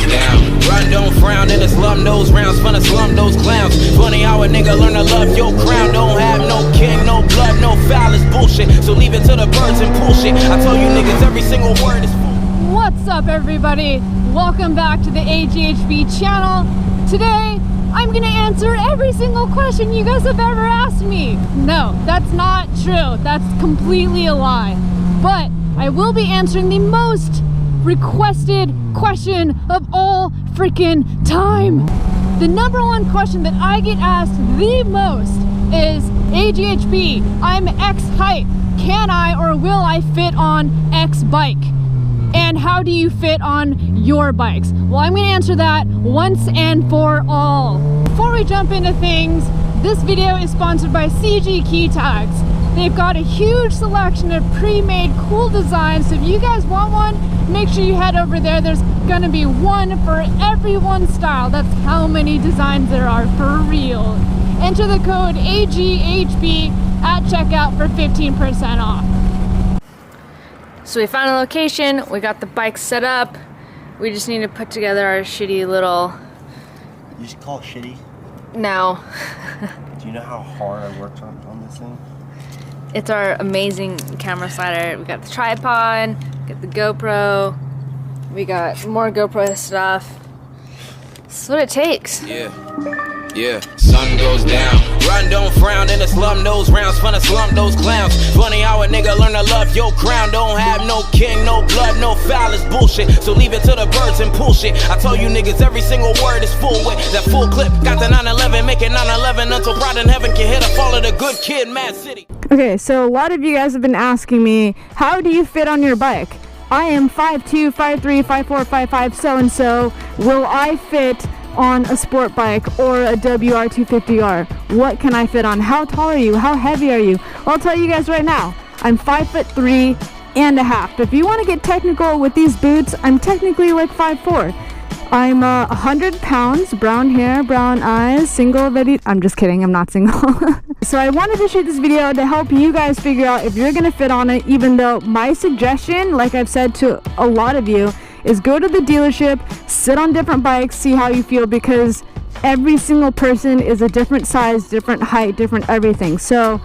down. Run, don't frown, in the slum those rounds, finna slum those clowns. Funny how a nigga learn to love your crown. Don't have no king, no blood, no foul, it's bullshit. So leave it to the birds and pull shit. I told you niggas every single word is full. What's up, everybody? Welcome back to the AGHB channel. Today, I'm gonna answer every single question you guys have ever asked me. No, that's not true. That's completely a lie. But I will be answering the most requested question of all freaking time. The number one question that I get asked the most is, AGHB, I'm X height. Can I or will I fit on X bike? And how do you fit on your bikes? Well, I'm gonna answer that once and for all. Before we jump into things, this video is sponsored by CG Key Tags. They've got a huge selection of pre-made cool designs, so if you guys want one, make sure you head over there. There's gonna be one for every one style. That's how many designs there are for real. Enter the code AGHB at checkout for 15% off. So we found a location, we got the bike set up, we just need to put together our shitty little... You should call it shitty? No. Do you know how hard I worked on this thing? It's our amazing camera slider. We got the tripod, got the GoPro, we got more GoPro stuff. This is what it takes. Yeah, sun goes down. Run, don't frown, in the slum those rounds, finna slum those clowns. Funny how a nigga learn to love your crown. Don't have no king, no blood, no foul, it's bullshit. So leave it to the birds and pull shit. I told you niggas every single word is full with that full clip. Got the 911, make it 911 until pride in heaven can hit a fall of the good kid, Mad City. Okay, so a lot of you guys have been asking me, how do you fit on your bike? I am 5'2", 5'3", 5'4", 5'5", so-and-so. Will I fit on a sport bike or a WR250R? What can I fit on? How tall are you? How heavy are you? Well, I'll tell you guys right now, I'm 5'3.5". If you want to get technical with these boots, I'm technically like 5'4". I'm 100 pounds, brown hair, brown eyes, single, very... I'm just kidding, I'm not single. So I wanted to shoot this video to help you guys figure out if you're gonna fit on it, even though my suggestion, like I've said to a lot of you, is go to the dealership, sit on different bikes, see how you feel, because every single person is a different size, different height, different everything. So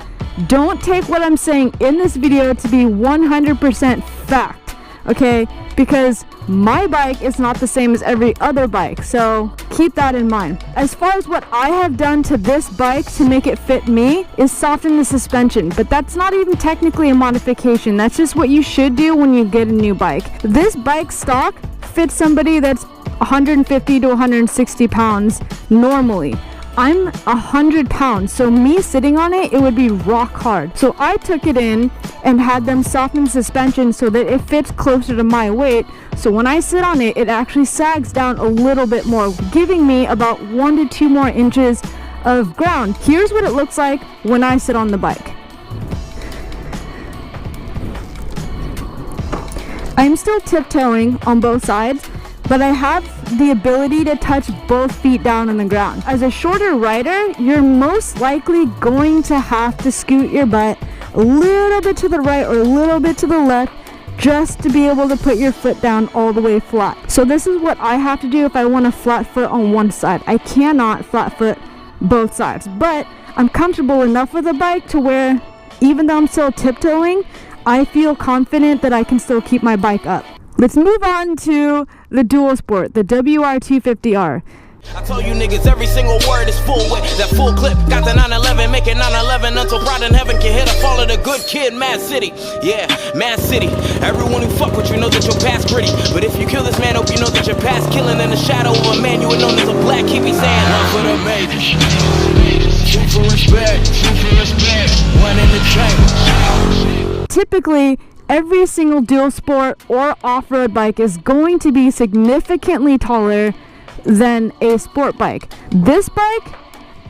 don't take what I'm saying in this video to be 100% fact, okay? Because my bike is not the same as every other bike, so keep that in mind. As far as what I have done to this bike to make it fit me is soften the suspension, but that's not even technically a modification. That's just what you should do when you get a new bike. This bike stock fits somebody that's 150 to 160 pounds normally. I'm 100 pounds, so me sitting on it, it would be rock hard. So I took it in and had them soften the suspension so that it fits closer to my weight. So when I sit on it, it actually sags down a little bit more, giving me about 1 to 2 more inches of ground. Here's what it looks like when I sit on the bike. I'm still tiptoeing on both sides, but I have the ability to touch both feet down on the ground. As a shorter rider, you're most likely going to have to scoot your butt a little bit to the right or a little bit to the left just to be able to put your foot down all the way flat. So this is what I have to do if I want a flat foot on one side. I cannot flat foot both sides, but I'm comfortable enough with the bike to where even though I'm still tiptoeing, I feel confident that I can still keep my bike up. Let's move on to the dual sport, the WR250R. I told you niggas every single word is full with that full clip. Got the 911, make it 911 until pride in heaven can hit a fall of the good kid, Mad City. Yeah, Mad City. Everyone who fuck with you knows that your past gritty. But if you kill this man, hope you know that your past killing in the shadow of a man you were known as a black. He be saying, love for the majors, shoot for respect, one in the chamber. Typically, every single dual sport or off-road bike is going to be significantly taller than a sport bike. This bike,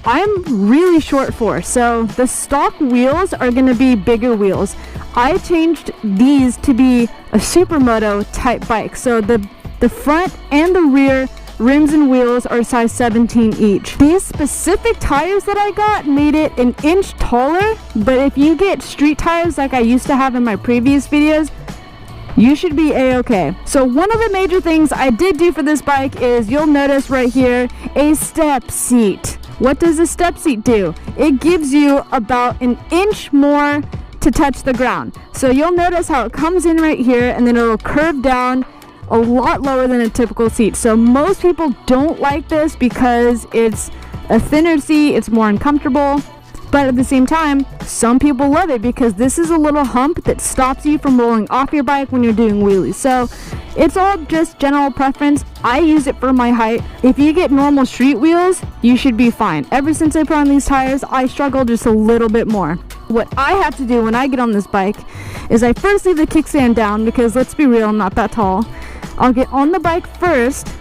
I'm really short for, so the stock wheels are going to be bigger wheels. I changed these to be a supermoto type bike, so the front and the rear rims and wheels are size 17 each. These specific tires that I got made it an inch taller, but if you get street tires like I used to have in my previous videos, you should be a-okay. So one of the major things I did do for this bike is, you'll notice right here, a step seat. What does a step seat do? It gives you about an inch more to touch the ground. So you'll notice how it comes in right here and then it'll curve down a lot lower than a typical seat. So most people don't like this because it's a thinner seat, it's more uncomfortable. But at the same time, some people love it because this is a little hump that stops you from rolling off your bike when you're doing wheelies. So it's all just general preference. I use it for my height. If you get normal street wheels, you should be fine. Ever since I put on these tires, I struggle just a little bit more. What I have to do when I get on this bike is I first leave the kickstand down because, let's be real, I'm not that tall. I'll get on the bike first,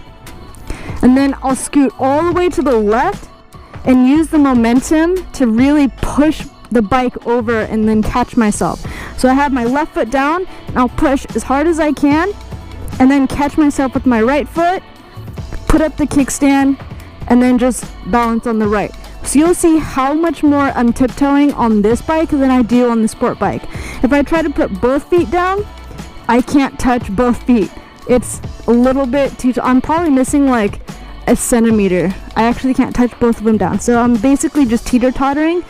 and then I'll scoot all the way to the left and use the momentum to really push the bike over and then catch myself. So I have my left foot down and I'll push as hard as I can and then catch myself with my right foot, put up the kickstand, and then just balance on the right. So you'll see how much more I'm tiptoeing on this bike than I do on the sport bike. If I try to put both feet down, I can't touch both feet. It's a little bit too, I'm probably missing like a centimeter. I actually can't touch both of them down. So I'm basically just teeter-tottering.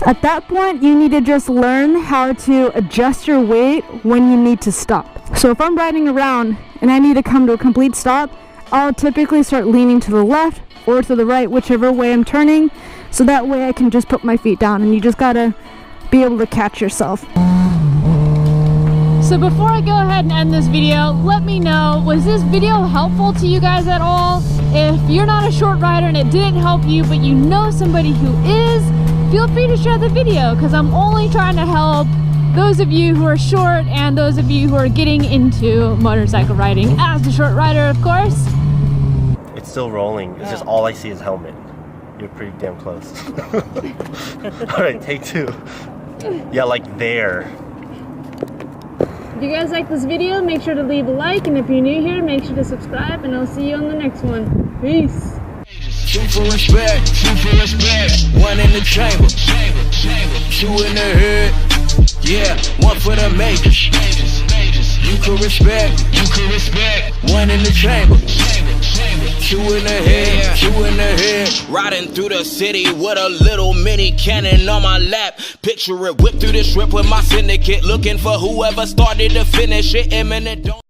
At that point, you need to just learn how to adjust your weight when you need to stop. So if I'm riding around and I need to come to a complete stop, I'll typically start leaning to the left or to the right, whichever way I'm turning. So that way I can just put my feet down, and you just gotta be able to catch yourself. So before I go ahead and end this video, let me know, was this video helpful to you guys at all? If you're not a short rider and it didn't help you, but you know somebody who is, feel free to share the video, because I'm only trying to help those of you who are short and those of you who are getting into motorcycle riding. As a short rider, of course. It's still rolling. It's just all I see is helmet. You're pretty damn close. Alright, take two. Yeah, like there. If you guys like this video, make sure to leave a like, and if you're new here, make sure to subscribe, and I'll see you on the next one. Peace. Two for respect, one in the chamber, two in the head, yeah, one for the majors. You can respect, one in the chamber, two in the head, riding through the city with a little mini cannon on my lap. Picture it, whip through the strip with my syndicate, looking for whoever started to finish it. Imminent.